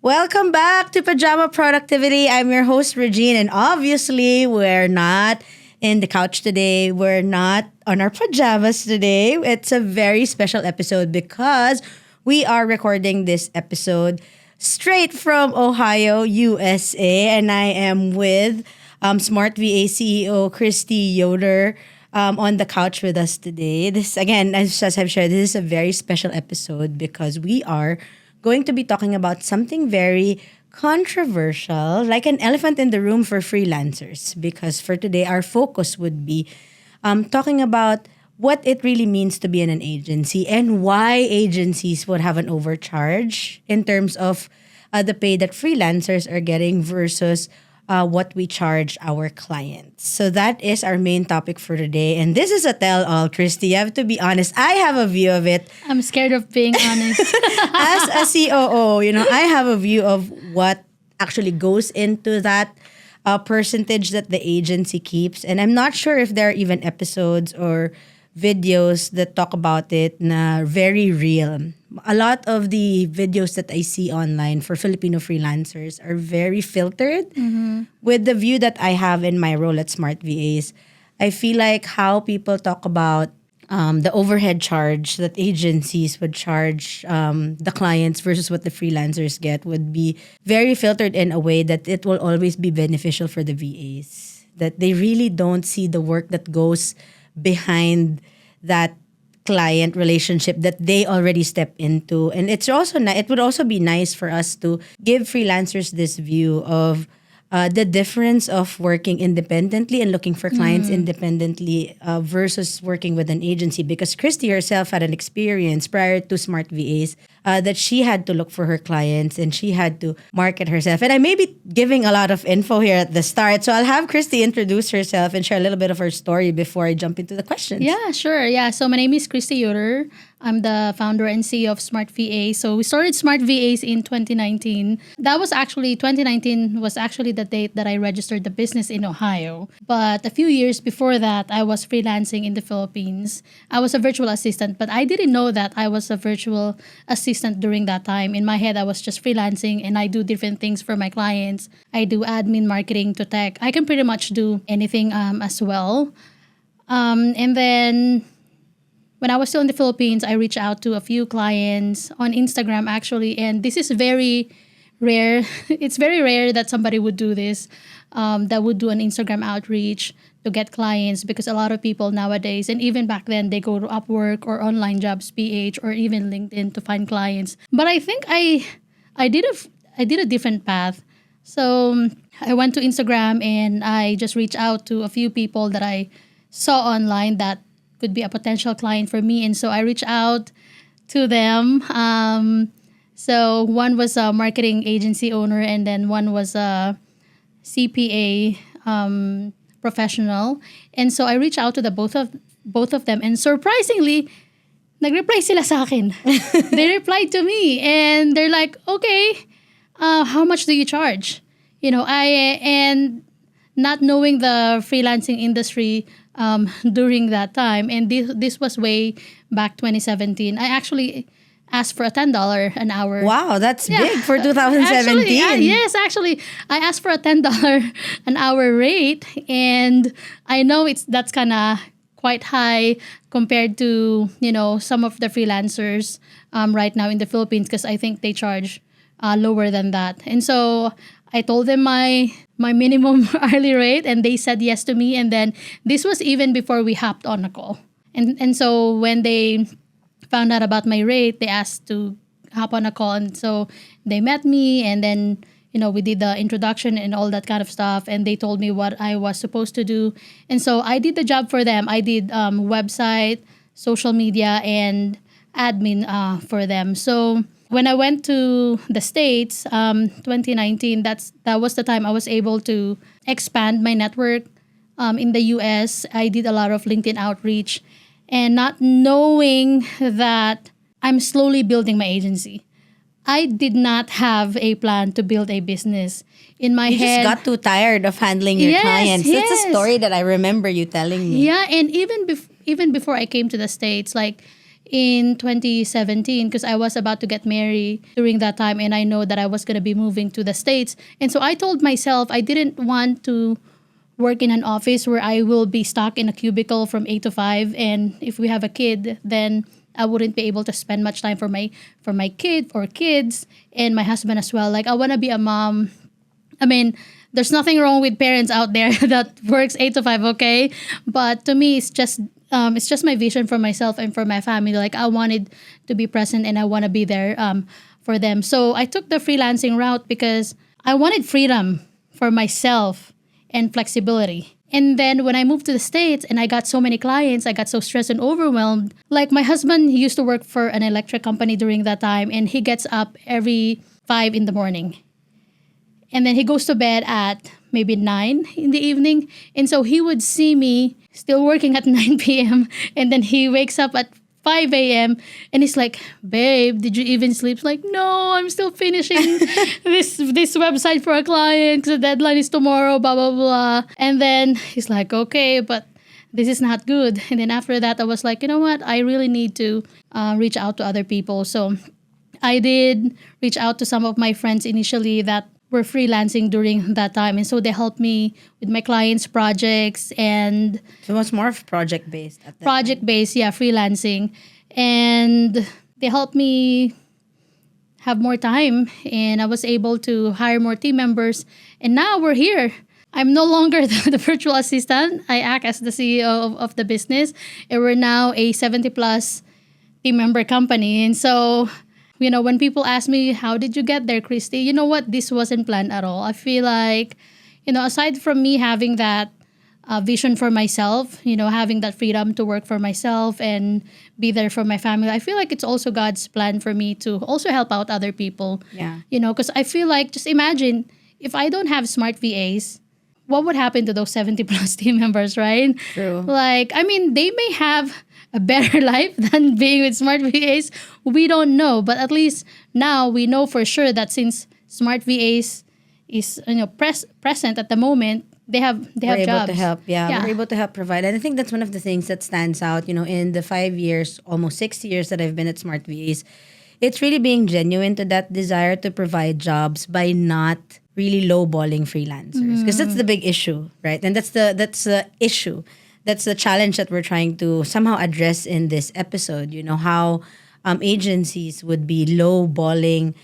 Welcome back to Pajama Productivity. I'm your host, Regine, and obviously, we're not in the couch today. We're not on our pajamas today. It's a very special episode because we are recording this episode straight from Ohio, USA, and I am with Smart VA CEO Kristy Yoder on the couch with us today. This, again, as I've shared, this is a very special episode because we are going to be talking about something very controversial, like an elephant in the room for freelancers. Because for today, our focus would be talking about what it really means to be in an agency and why agencies would have an overcharge in terms of the pay that freelancers are getting versus what we charge our clients. So that is our main topic for today. And this is a tell-all, Kristy. You have to be honest. I have a view of it. I'm scared of being honest. As a COO, I have a view of what actually goes into that percentage that the agency keeps. And I'm not sure if there are even episodes or videos that talk about it na very real. A lot of the videos that I see online for Filipino freelancers are very filtered. With the view that I have in my role at Smart VAs. I feel like how people talk about the overhead charge that agencies would charge the clients versus what the freelancers get would be very filtered in a way that it will always be beneficial for the VAs. That they really don't see the work that goes behind that client relationship that they already step into. And it's also it would also be nice for us to give freelancers this view of the difference of working independently and looking for clients independently versus working with an agency. Because Kristy herself had an experience prior to Smart VAs that she had to look for her clients and she had to market herself. And I may be giving a lot of info here at the start. So I'll have Kristy introduce herself and share a little bit of her story before I jump into the questions. Yeah, sure. Yeah, so my name is Kristy Yoder. I'm the founder and CEO of Smart VA. So we started Smart VAs in 2019. 2019 was actually the date that I registered the business in Ohio. But a few years before that, I was freelancing in the Philippines. I was a virtual assistant, but I didn't know that I was a virtual assistant during that time. In my head, I was just freelancing and I do different things for my clients. I do admin, marketing to tech. I can pretty much do anything as well. And then when I was still in the Philippines, I reached out to a few clients on Instagram actually, and this is very rare. It's very rare that somebody would do this, that would do an Instagram outreach to get clients, because a lot of people nowadays, and even back then, they go to Upwork or Online Jobs PH or even LinkedIn to find clients. But I think I did a different path. So I went to Instagram and I just reached out to a few people that I saw online that could be a potential client for me. And so I reached out to them. So one was a marketing agency owner and then one was a CPA professional. And so I reached out to the both of them. And surprisingly, nag-reply sila sa akin. They replied to me and they're like, okay, how much do you charge? And not knowing the freelancing industry during that time, and this was way back 2017. I actually asked for a $10 an hour. Wow, that's big for 2017. Actually, I asked for a $10 an hour rate, and I know that's kind of quite high compared to some of the freelancers right now in the Philippines, because I think they charge lower than that. And so I told them my minimum hourly rate, and they said yes to me. And then this was even before we hopped on a call. And so when they found out about my rate, they asked to hop on a call. And so they met me, and then we did the introduction and all that kind of stuff. And they told me what I was supposed to do. And so I did the job for them. I did website, social media, and admin for them. So when I went to the States, 2019, that was the time I was able to expand my network in the US. I did a lot of LinkedIn outreach, and not knowing that I'm slowly building my agency. I did not have a plan to build a business. In my head, you just got too tired of handling your clients. Yes. That's a story that I remember you telling me. Yeah, and even before I came to the States, like, in 2017 because I was about to get married during that time, and I know that I was going to be moving to the States. And so I told myself I didn't want to work in an office where I will be stuck in a cubicle from 8 to 5, and if we have a kid, then I wouldn't be able to spend much time for my kid or kids and my husband as well. Like I want to be a mom. I mean, there's nothing wrong with parents out there that works 8 to 5, okay? But to me, it's just my vision for myself and for my family. Like I wanted to be present and I want to be there for them. So I took the freelancing route because I wanted freedom for myself and flexibility. And then when I moved to the States and I got so many clients, I got so stressed and overwhelmed. Like my husband, he used to work for an electric company during that time, and he gets up every 5 in the morning. And then he goes to bed at maybe 9 in the evening. And so he would see me still working at 9 p.m. And then he wakes up at 5 a.m. and he's like, babe, did you even sleep? Like, no, I'm still finishing this website for a client because the deadline is tomorrow, blah, blah, blah. And then he's like, okay, but this is not good. And then after that, I was like, you know what? I really need to reach out to other people. So I did reach out to some of my friends initially that were freelancing during that time. And so they helped me with my clients' projects and So it was more of project-based at that time. project-based, yeah, freelancing. And they helped me have more time, and I was able to hire more team members. And now we're here. I'm no longer the virtual assistant. I act as the CEO of the business. And we're now a 70 plus team member company. And so, you know, when people ask me, how did you get there, Kristy? You know what? This wasn't planned at all. I feel like, you know, aside from me having that vision for myself, you know, having that freedom to work for myself and be there for my family, I feel like it's also God's plan for me to also help out other people. Yeah. You know, because I feel like, just imagine, if I don't have Smart VAs, what would happen to those 70 plus team members, right? True. Like, I mean, they may have a better life than being with Smart VAs. We don't know, but at least now we know for sure that since Smart VAs is, you know, present at the moment, they have We're able jobs. to help. Yeah, we're able to help provide. And I think that's one of the things that stands out, you know, in the 5 years, almost 6 years that I've been at Smart VAs. It's really being genuine to that desire to provide jobs by not really lowballing freelancers. Because that's the big issue, right? And that's the issue. That's the challenge that we're trying to somehow address in this episode. You know, how agencies would be lowballing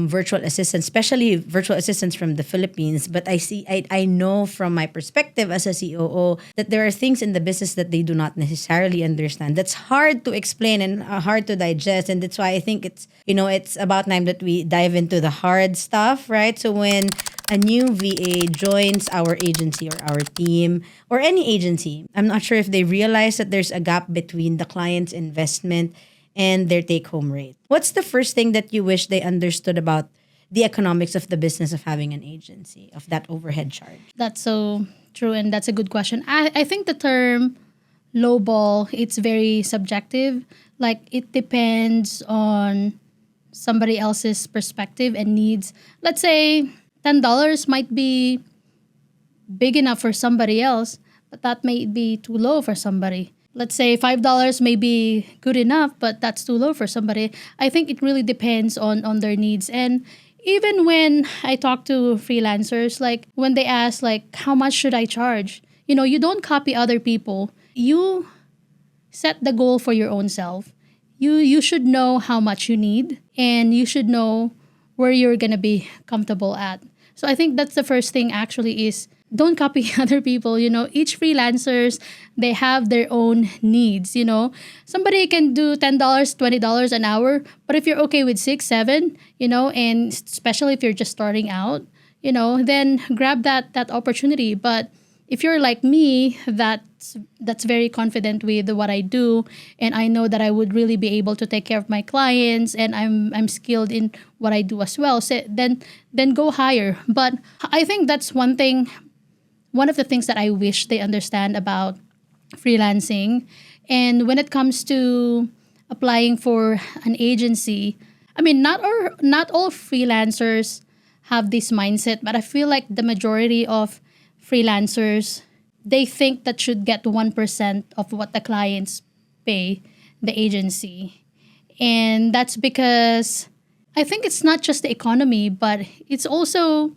virtual assistants, especially virtual assistants from the Philippines. But I know from my perspective as a COO that there are things in the business that they do not necessarily understand. That's hard to explain and hard to digest. And that's why I think it's, you know, it's about time that we dive into the hard stuff, right? So when a new VA joins our agency or our team or any agency, I'm not sure if they realize that there's a gap between the client's investment and their take-home rate. What's the first thing that you wish they understood about the economics of the business of having an agency, of that overhead charge? That's so true, and that's a good question. I think the term lowball, it's very subjective. Like, it depends on somebody else's perspective and needs. Let's say $10 might be big enough for somebody else, but that may be too low for somebody. Let's say $5 may be good enough, but that's too low for somebody. I think it really depends on their needs. And even when I talk to freelancers, like when they ask, like, how much should I charge? You know, you don't copy other people. You set the goal for your own self. You should know how much you need, and you should know where you're going to be comfortable at. So I think that's the first thing actually is don't copy other people. You know, each freelancers, they have their own needs. You know, somebody can do $10, $20 an hour, but if you're okay with 6, 7, you know, and especially if you're just starting out, you know, then grab that opportunity. But if you're like me, that's very confident with what I do, and I know that I would really be able to take care of my clients, and I'm skilled in what I do as well. So then go higher. But I think that's one of the things that I wish they understand about freelancing. And when it comes to applying for an agency, I mean, not all freelancers have this mindset, but I feel like the majority of freelancers, they think that should get 1% of what the clients pay the agency. And that's because I think it's not just the economy, but it's also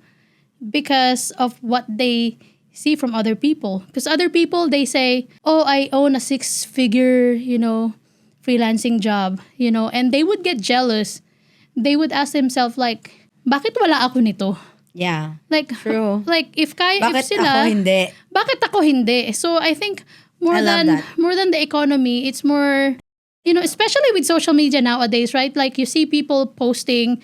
because of what they see from other people. Because other people, they say, oh, I own a six-figure, freelancing job, and they would get jealous. They would ask themselves like, bakit wala ako nito? Yeah. Like, True. like if Bakit sila, ako hindi? bakit ako hindi? So I think I love that. more than the economy, it's more, especially with social media nowadays, right? Like you see people posting,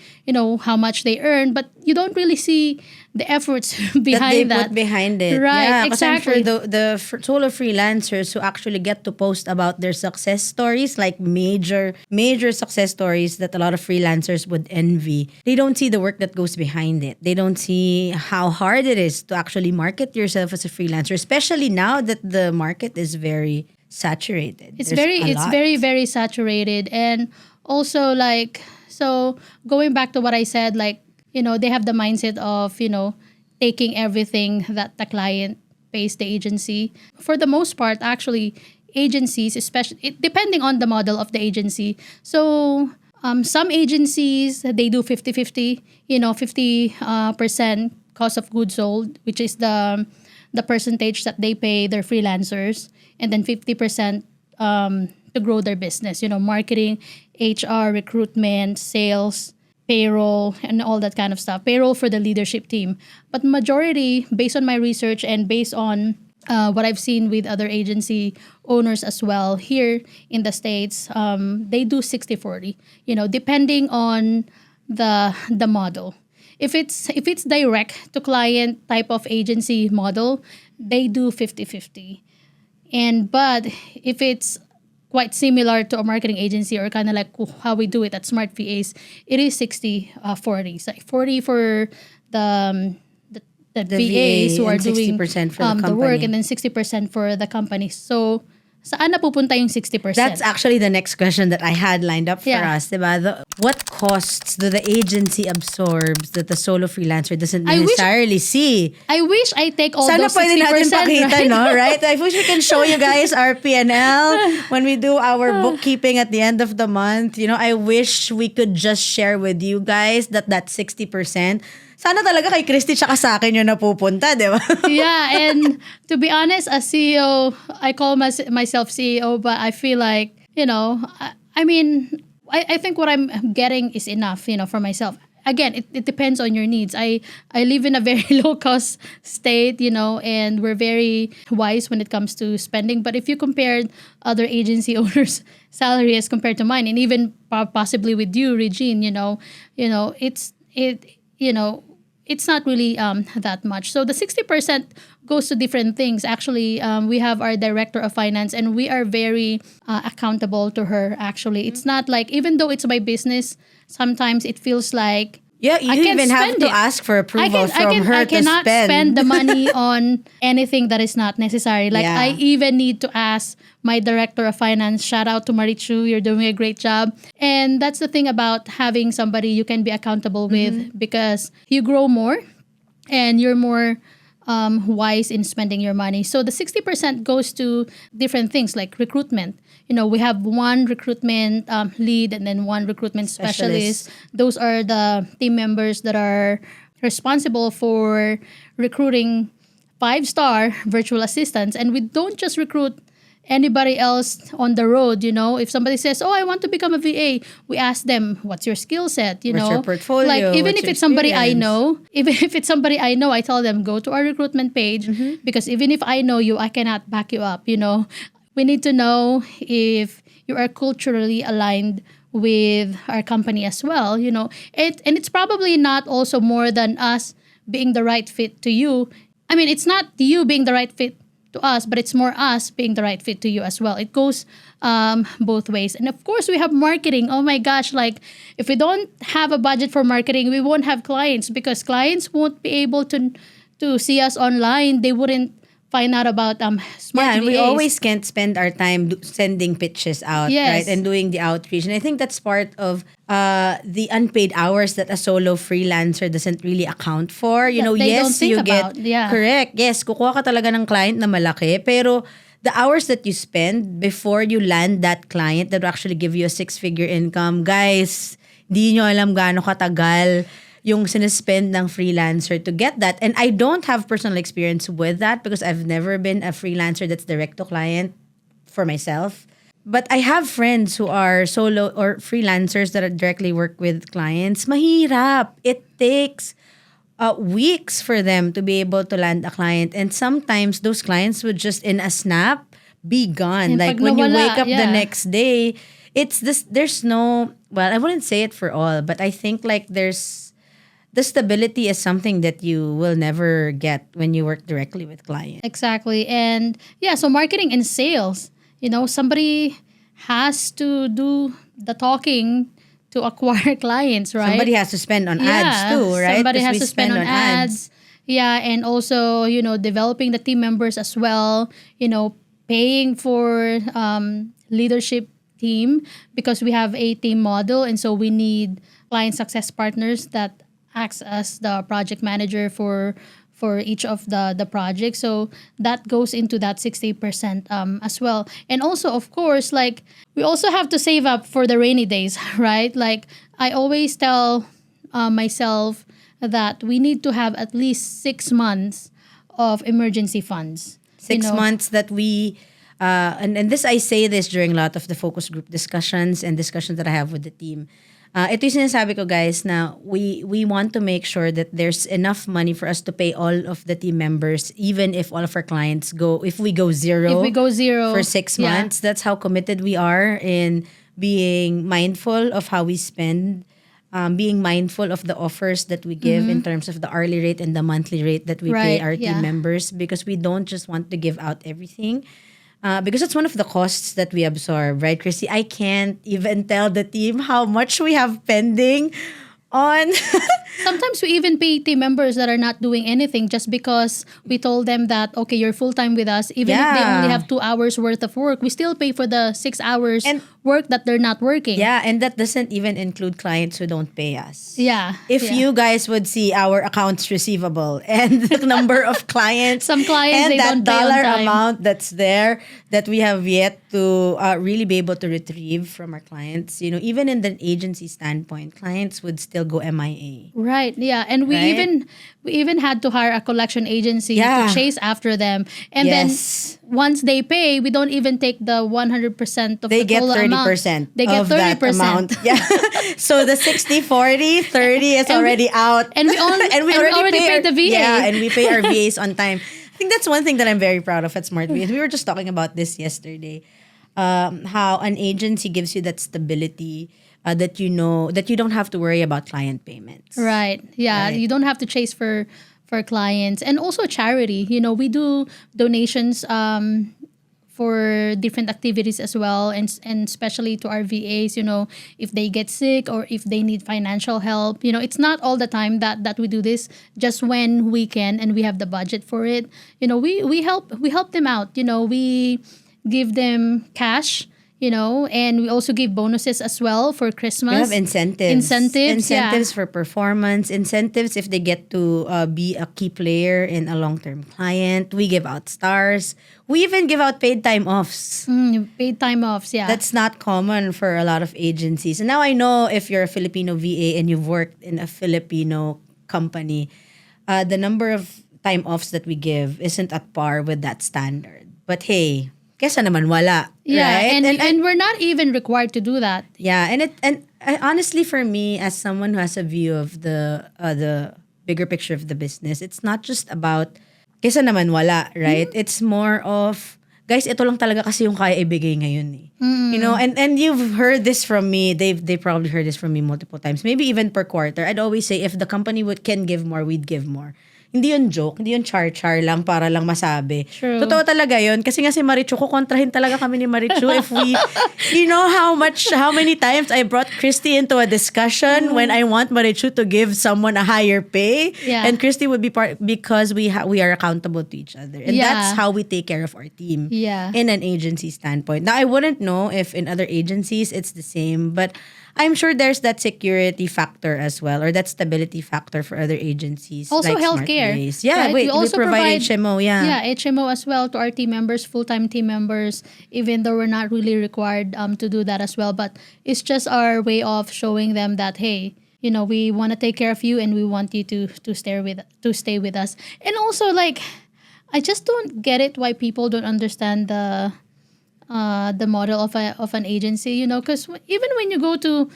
how much they earn, but you don't really see the efforts behind That they that. put behind it. Right, Yeah, because I'm sure exactly. the solo freelancers who actually get to post about their success stories, like major success stories that a lot of freelancers would envy, they don't see the work that goes behind it. They don't see how hard it is to actually market yourself as a freelancer, especially now that the market is very saturated. It's There's a it's lot. very very saturated, and also like, so going back to what I said, like, they have the mindset of, taking everything that the client pays the agency. For the most part, actually, agencies, especially depending on the model of the agency. So some agencies, they do 50-50, 50 percent cost of goods sold, which is the percentage that they pay their freelancers, and then 50% to grow their business, marketing, HR, recruitment, sales, payroll, and all that kind of stuff. Payroll for the leadership team. But majority, based on my research and based on what I've seen with other agency owners as well here in the States, they do 60-40, depending on the model. If it's direct to client type of agency model, they do 50-50. But if it's quite similar to a marketing agency, or kind of like how we do it at Smart VAs, it is 60-40. So 40 for the The VAs who VA are and doing 60% for the the work, company. and then 60% for the company. So saan napupunta yung 60%? That's actually the next question that I had lined up for Yeah. us, diba? What costs do the agency absorbs that the solo freelancer doesn't I wish- necessarily see? I wish I take all Sana those pwede 60%, natin pakita, right? no? Right? I wish we can show you guys our P&L when we do our bookkeeping at the end of the month. I wish we could just share with you guys that 60%. Sana talaga kay Kristy tsaka sa akin yung napupunta, di ba? Yeah, and to be honest, as CEO, I call myself CEO, but I feel like, I mean, I think what I'm getting is enough, for myself. Again, it depends on your needs. I live in a very low cost state, and we're very wise when it comes to spending. But if you compared other agency owners' salary as compared to mine, and even possibly with you, Regine, it's not really that much. So the 60% goes to different things. Actually, we have our director of finance, and we are very accountable to her. Actually, it's not like, even though it's my business, sometimes it feels like, Yeah, you I can't even have spend to it. ask for approval from her I to cannot spend. spend the money on anything that is not necessary. Like, Yeah. I even need to ask my director of finance. Shout out to Marichu, you're doing a great job. And that's the thing about having somebody you can be accountable with, because you grow more and you're more wise in spending your money. So the 60% goes to different things like recruitment. We have one recruitment lead, and then one recruitment specialist. Those are the team members that are responsible for recruiting 5-star virtual assistants. And we don't just recruit anybody else on the road. If somebody says, oh, I want to become a VA, we ask them, what's your skill set? What's your portfolio? Like, even What's if your it's somebody I experience? know, even if it's somebody I know, I tell them, go to our recruitment page, because even if I know you, I cannot back you up. We need to know if you are culturally aligned with our company as well. And it's probably not also more than us being the right fit to you. I mean, it's not you being the right fit to us, but it's more us being the right fit to you as well. It goes both ways. And of course, we have marketing. Oh my gosh, like, if we don't have a budget for marketing, we won't have clients, because clients won't be able to see us online. They wouldn't find out about Smart Yeah, and we VAs. always can't spend our time sending pitches out, Yes. right? And doing the outreach. And I think that's part of the unpaid hours that a solo freelancer doesn't really account for. That they Yes, don't think you about. get, Yeah. correct. Yes, kukuha ka talaga ng client na malaki, pero the hours that you spend before you land that client that will actually give you a six-figure income, guys, di nyo alam gaano katagal yung sinispend ng freelancer to get that. And I don't have personal experience with that because I've never been a freelancer that's direct to client for myself. But I have friends who are solo or freelancers that directly work with clients. Mahirap. It takes weeks for them to be able to land a client. And sometimes those clients would just in a snap be gone. And Like pag when you nawala, wake up the yeah. next day, it's this, there's no, well, I wouldn't say it for all, but I think like there's, the stability is something that you will never get when you work directly with clients. Exactly. And yeah, so marketing and sales, somebody has to do the talking to acquire clients, right? Somebody has to spend on ads too, right? Somebody 'Cause has we to spend on ads. Yeah, and also, developing the team members as well, paying for leadership team because we have a team model, and so we need client success partners that acts as the project manager for each of the projects. So that goes into that 60% as well. And also, of course, like we also have to save up for the rainy days, right? Like I always tell myself that we need to have at least 6 months of emergency funds. 6 months that we and this I say this during a lot of the focus group discussions and discussions that I have with the team. Ito yung sinasabi ko, guys, na we want to make sure that there's enough money for us to pay all of the team members, even if all of our clients if we go zero If we go zero for 6 yeah. months. That's how committed we are in being mindful of how we spend, being mindful of the offers that we give in terms of the hourly rate and the monthly rate that we pay Right, our yeah. team members, because we don't just want to give out everything. Because it's one of the costs that we absorb, right, Kristy? I can't even tell the team how much we have pending on. Sometimes we even pay team members that are not doing anything just because we told them that, okay, you're full-time with us. Even if they Yeah. only have 2 hours worth of work, we still pay for the 6 hours And- work that they're not working. Yeah, and that doesn't even include clients who don't pay us. Yeah. If yeah. you guys would see our accounts receivable and the number of clients, Some clients, and they that don't pay on dollar time. amount that's there that we have yet to really be able to retrieve from our clients, even in the agency standpoint, clients would still go MIA. Right. Yeah. And we Right? even had to hire a collection agency Yeah. to chase after them. And Yes. then once they pay, we don't even take the 100% of They the get total 30% amount. They get of that 30%. amount. Yeah. So the 60-40, 30 is already out. and we already paid the VA. Yeah, and we pay our VAs on time. I think that's one thing that I'm very proud of at Smart VAs. We were just talking about this yesterday. How an agency gives you that stability, that that you don't have to worry about client payments. Right. Yeah. Right. You don't have to chase for clients, and also charity. We do donations for different activities as well, and especially to our VAs. If they get sick or if they need financial help. It's not all the time that we do this. Just when we can and we have the budget for it. We help them out. We give them cash. And we also give bonuses as well for Christmas. We have incentives. Incentives, for performance. Incentives if they get to be a key player in a long-term client. We give out stars. We even give out paid time offs. Paid time offs, yeah. That's not common for a lot of agencies. And now I know if you're a Filipino VA and you've worked in a Filipino company, the number of time offs that we give isn't at par with that standard. But hey, kesa naman wala, Yeah, right? and we're not even required to do that. Yeah, and honestly, for me, as someone who has a view of the bigger picture of the business, it's not just about kesa naman wala, right? It's more of, guys, ito lang talaga kasi yung kaya ibigay ngayon eh. And you've heard this from me. They probably heard this from me multiple times, maybe even per quarter. I'd always say if the company can give more, we'd give more. Hindi yun joke, hindi yun char-char lang para lang masabi. True. Totoo talaga yun. Kasi nga si Marichu, kukontrahin talaga kami ni Marichu if we, how many times I brought Kristy into a discussion when I want Marichu to give someone a higher pay. Yeah. And Kristy would be part, because we are accountable to each other. And Yeah. that's how we take care of our team Yeah. in an agency standpoint. Now, I wouldn't know if in other agencies it's the same, but I'm sure there's that security factor as well, or that stability factor for other agencies. Also like Smart healthcare. care. VAs. Yeah, right? wait, we provide HMO, Yeah, HMO as well to our team members, full-time team members, even though we're not really required to do that as well. But it's just our way of showing them that, hey, we want to take care of you and we want you to stay with us. And also, like, I just don't get it why people don't understand the model of an agency, because even when you go to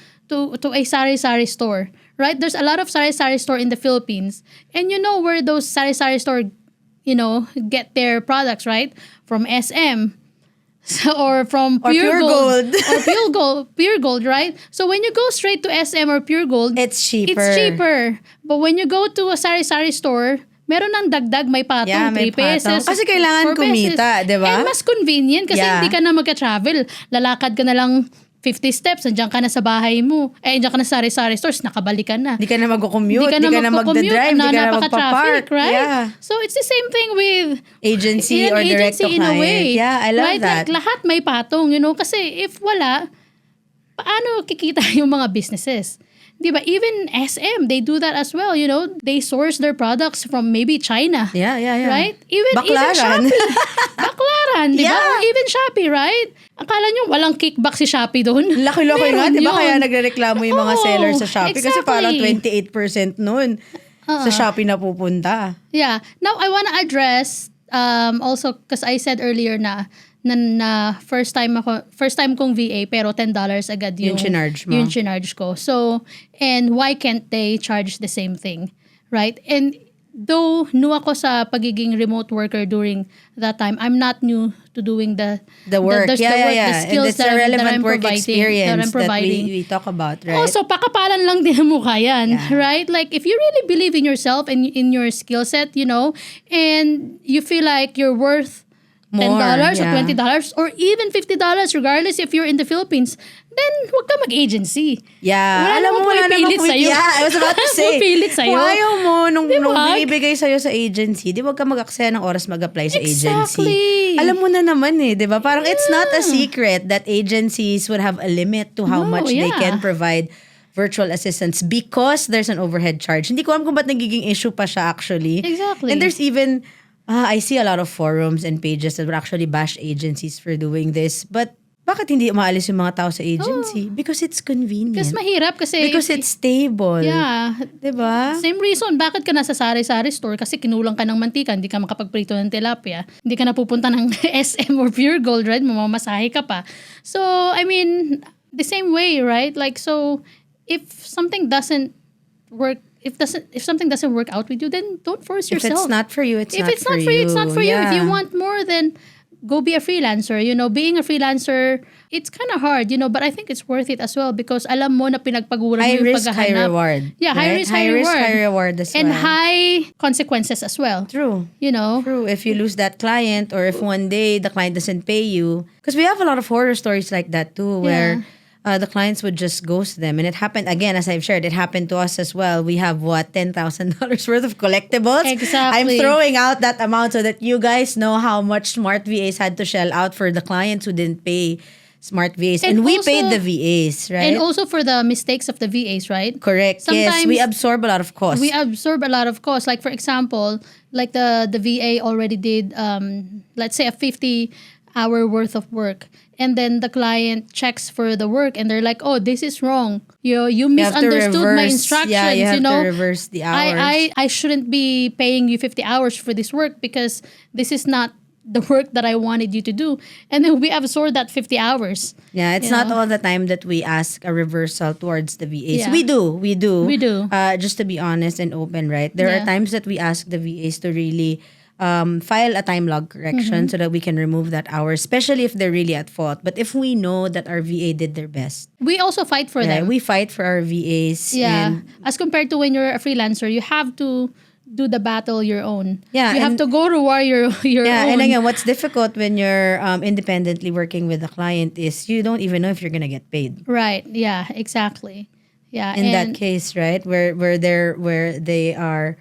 a sari-sari store, right? There's a lot of sari-sari store in the Philippines, and where those sari-sari store, get their products, right? From SM. Or from Pure Gold. Or Pure Gold, right? So when you go straight to SM or Pure Gold, it's cheaper. It's cheaper. But when you go to a sari-sari store, meron ng dagdag, may patong, 3 pesos. Kasi kailangan 4 pesos. kumita, di ba? And mas convenient kasi hindi ka na magka-travel. Lalakad ka na lang 50 steps, nandiyan ka na sa bahay mo. Nandiyan ka na sa sari-sari stores, nakabalik ka na. Hindi ka na mag-commute, hindi ka na magdadrive, hindi ka na magpa-park. Right? Yeah. So it's the same thing with agency or direct to client. In a way. Yeah, I love right? that. Like, lahat may patong, kasi if wala, paano kikita yung mga businesses? Diba? Even SM, they do that as well, They source their products from maybe China. Yeah. Right? Even Baklaran. Shopee. Baklaran, diba? Yeah. Even Shopee, right? Akala nyo walang kickback si Shopee doon? Laki-laki nga, diba? Yun. Kaya nagrereklamo yung mga sellers sa Shopee. Kasi Exactly. parang 28% nun sa Shopee na pupunta. Yeah. Now, I wanna address, also, because I said earlier na first time kong VA pero $10 agad yung chinarge mo. Yung chinarge ko. So, and why can't they charge the same thing? Right? And though new ako sa pagiging remote worker during that time, I'm not new to doing the work. The skills and it's a relevant I'm work experience that providing. we talk about, right? Also, pakapalan lang din ang mukha yan, right? Like, if you really believe in yourself and in your skill set, and you feel like you're worth $10 or $20 or even $50 regardless if you're in the Philippines, then huwag ka mag-agency. Yeah. Wala namang sa'yo. Yeah, I was about to say. Pupilit sa'yo. Kung ayaw mo, nung binibigay sa'yo sa agency, di wag ka mag-aksaya ng oras mag-apply sa agency. Alam mo na naman di ba? Parang it's not a secret that agencies would have a limit to how much they can provide virtual assistants because there's an overhead charge. Hindi ko alam kung ba't nagiging issue pa siya actually. Exactly. And there's even I see a lot of forums and pages that would actually bash agencies for doing this. But bakit hindi umaalis yung mga tao sa agency? Because it's convenient. Because mahirap kasi. Because it's stable. Yeah. Diba? Same reason. Bakit ka nasa sari-sari store? Kasi kinulang ka ng mantika. Hindi ka makapagprito ng tilapia. Hindi ka napupunta ng SM or Pure Gold, right? Mamamasahe ka pa. So, I mean, the same way, right? Like, so, if something doesn't work, if something doesn't work out with you, then don't force yourself. If it's not for you, it's not for you. If it's not for you, it's not for you. If you want more, then go be a freelancer. Being a freelancer, it's kind of hard, but I think it's worth it as well because alam mo na pinagpaguran mo yung paghahanap. High risk, high reward. Yeah, high risk, high reward. High reward as well. And high consequences as well. True. True. If you lose that client or if one day the client doesn't pay you. Because we have a lot of horror stories like that too where the clients would just ghost them. And it happened, again, as I've shared, it happened to us as well. We have, $10,000 worth of collectibles? Exactly. I'm throwing out that amount so that you guys know how much Smart VAs had to shell out for the clients who didn't pay Smart VAs. And we also, paid the VAs, right? And also for the mistakes of the VAs, right? Correct. Sometimes yes, we absorb a lot of costs. We absorb a lot of costs. Like, for example, like the VA already did, let's say, a 50-hour worth of work. And then the client checks for the work and they're like, oh, this is wrong. You misunderstood my instructions. Yeah, you have to reverse the hours. I shouldn't be paying you 50 hours for this work because this is not the work that I wanted you to do. And then we absorb that 50 hours. Yeah, it's not all the time that we ask a reversal towards the VAs. Yeah. We do. Just to be honest and open, right? There are times that we ask the VAs to really file a time log correction so that we can remove that hour, especially if they're really at fault. But if we know that our VA did their best, we also fight for them. We fight for our VAs. Yeah. And as compared to when you're a freelancer, you have to do the battle your own. Yeah, you have to go to war your own. And again, what's difficult when you're independently working with a client is you don't even know if you're gonna get paid. Right. Yeah. Exactly. Yeah. In that case, right, where they are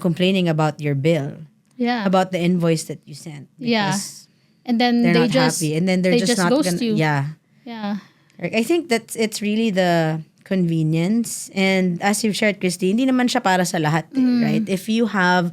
complaining about your bill. Yeah. About the invoice that you sent. And then they're they not just happy. And then they're just not ghost gonna, you. Yeah. Yeah. I think it's really the convenience. And as you've shared, Christy, hindi naman siya para sa lahat, right? If you have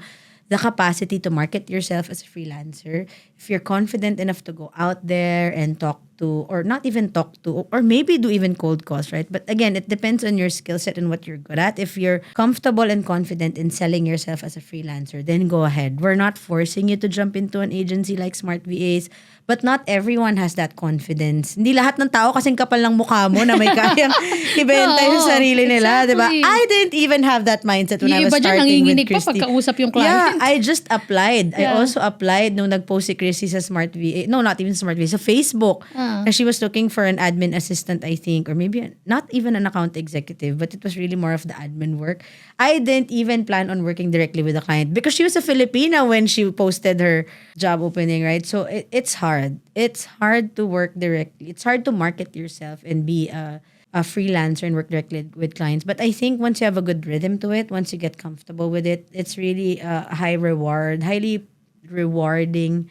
the capacity to market yourself as a freelancer, if you're confident enough to go out there and talk to, or not even talk to, or maybe do even cold calls, right? But again, it depends on your skill set and what you're good at. If you're comfortable and confident in selling yourself as a freelancer, then go ahead. We're not forcing you to jump into an agency like Smart VAs, but not everyone has that confidence. Hindi lahat ng tao kasing kapal ng mukha mo na may kayang ibenta yung Oo, sarili nila, di ba? exactly. I didn't even have that mindset when I Yung was iba dyan, starting with nanginginig pa Christy. pagkausap yung Yeah, client. I just applied. I Yeah. also applied nung nag-post si Christy sa Smart VA. No, not even Smart VA. Sa Facebook. Na she was looking for an admin assistant, I think. Or maybe not even an account executive. But it was really more of the admin work. I didn't even plan on working directly with the client. Because she was a Filipina when she posted her job opening, right? So it's hard. It's hard to work directly. It's hard to market yourself and be a freelancer and work directly with clients. But I think once you have a good rhythm to it, once you get comfortable with it, it's really a highly rewarding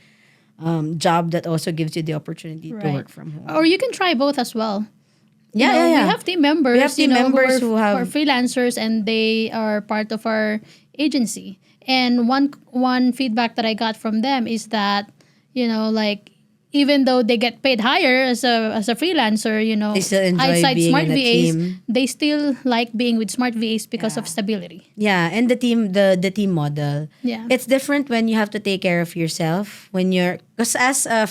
job that also gives you the opportunity to Right. work from home. Or you can try both as well. You Yeah, know, yeah, yeah. We have team members, We have team members who have- are freelancers and they are part of our agency. And one feedback that I got from them is that, like even though they get paid higher as a freelancer, They still enjoy outside being Smart in a VAs, team. they still like being with Smart VAs because of stability. Yeah, and the team model. Yeah. It's different when you have to take care of yourself. Because as a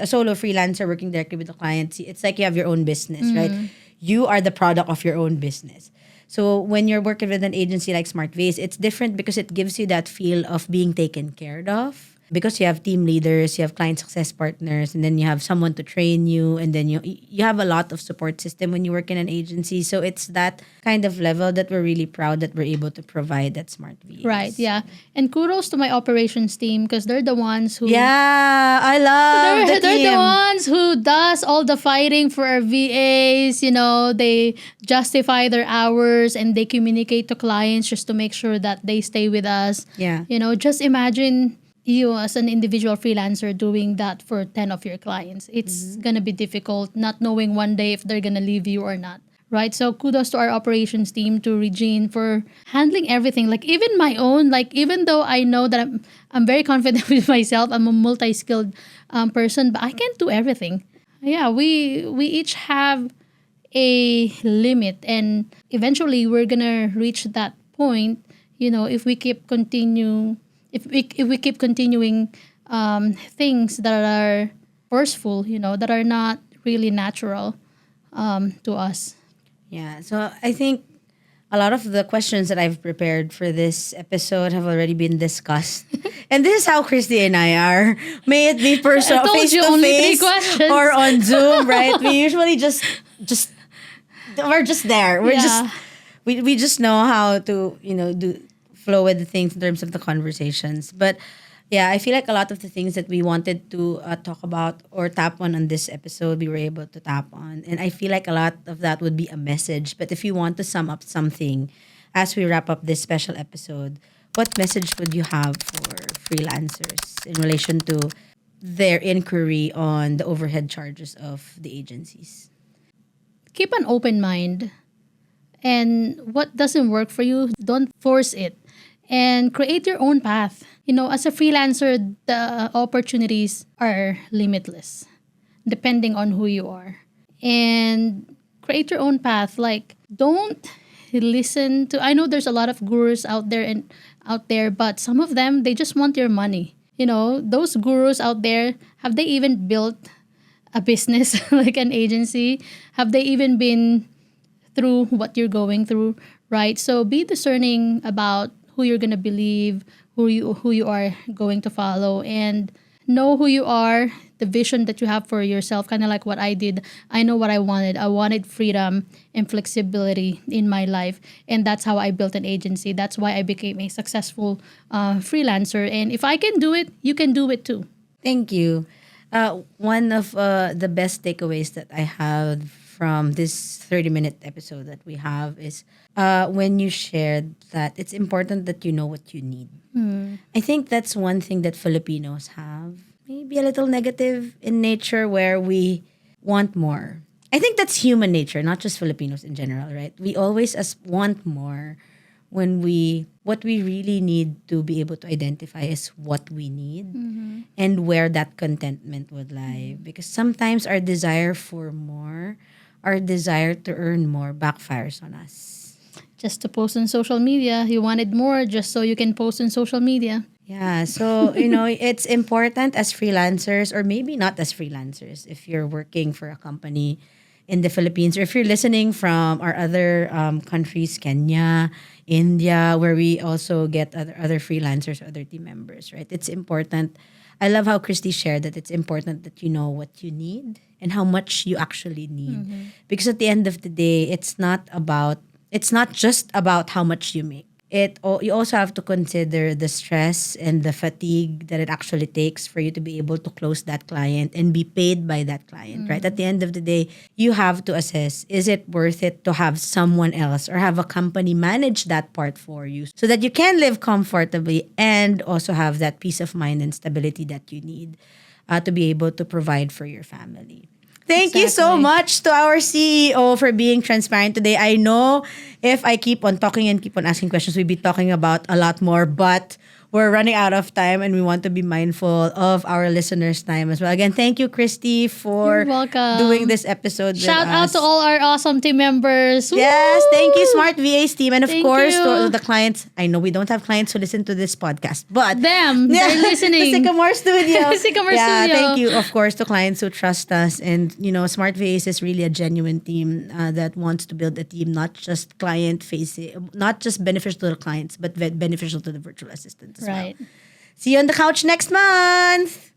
solo freelancer working directly with the clients, it's like you have your own business, right? You are the product of your own business. So when you're working with an agency like Smart VAs, it's different because it gives you that feel of being taken care of. Because you have team leaders, you have client success partners, and then you have someone to train you, and then you have a lot of support system when you work in an agency. So it's that kind of level that we're really proud that we're able to provide at Smart VAs. Right, yeah. And kudos to my operations team because they're the ones who Yeah, I love the they're team. the ones who does all the fighting for our VAs. They justify their hours and they communicate to clients just to make sure that they stay with us. Yeah. Just imagine you as an individual freelancer doing that for 10 of your clients. It's gonna be difficult not knowing one day if they're gonna leave you or not. Right? So kudos to our operations team, to Regine, for handling everything. Like even my own, even though I know that I'm very confident with myself, I'm a multi-skilled person, but I can't do everything. Yeah, we each have a limit, and eventually we're gonna reach that point. If we keep continuing things that are forceful, that are not really natural to us. Yeah. So I think a lot of the questions that I've prepared for this episode have already been discussed. And this is how Christy and I are. May it be personal, I told face you to only 3 face, questions. or on Zoom, right? We usually just we're just there. We're Yeah. just we just know how to do flow with the things in terms of the conversations. But yeah, I feel like a lot of the things that we wanted to talk about or tap on this episode, we were able to tap on. And I feel like a lot of that would be a message. But if you want to sum up something as we wrap up this special episode, what message would you have for freelancers in relation to their inquiry on the overhead charges of the agencies? Keep an open mind. And what doesn't work for you, don't force it. And create your own path. As a freelancer, the opportunities are limitless, depending on who you are. And create your own path. Like, don't listen to. I know there's a lot of gurus out there, but some of them, they just want your money. Those gurus out there, have they even built a business like an agency? Have they even been through what you're going through, right? So be discerning about who you're gonna believe, who you are going to follow, and know who you are, the vision that you have for yourself. Kind of like what I did. I know what I wanted. I wanted freedom and flexibility in my life, and that's how I built an agency. That's why I became a successful freelancer. And if I can do it, you can do it too. Thank you. One of the best takeaways that I have from this 30-minute episode that we have is when you shared that it's important that you know what you need. I think that's one thing that Filipinos have. Maybe a little negative in nature where we want more. I think that's human nature, not just Filipinos in general, right? We always want more when what we really need to be able to identify is what we need and where that contentment would lie. Because sometimes our desire for more, our desire to earn more backfires on us. Just to post on social media. You wanted more just so you can post on social media. Yeah, so it's important as freelancers, or maybe not as freelancers, if you're working for a company in the Philippines, or if you're listening from our other countries, Kenya, India, where we also get other freelancers, other team members, right? It's important. I love how Kristy shared that it's important that you know what you need and how much you actually need, because at the end of the day, it's not just about how much you make. You also have to consider the stress and the fatigue that it actually takes for you to be able to close that client and be paid by that client, right? At the end of the day, you have to assess, is it worth it to have someone else or have a company manage that part for you so that you can live comfortably and also have that peace of mind and stability that you need to be able to provide for your family. Thank you so Exactly. much to our CEO for being transparent today. I know if I keep on talking and keep on asking questions, we'll be talking about a lot more, but we're running out of time and we want to be mindful of our listeners' time as well. Again, thank you, Kristy, You're for welcome. doing this episode with Shout out us. to all our awesome team members. Yes, thank you, Woo! Smart VAs team. And of Thank course, to you. the clients. I know we don't have clients who listen to this podcast, but Them, they're the listening. Sycamore Studio. Sycamore Yeah, Studio. thank you, of course, to clients who trust us. And, Smart VAs is really a genuine team that wants to build a team, not just client facing, not just beneficial to the clients, but beneficial to the virtual assistants as well. Right. See you on the couch next month.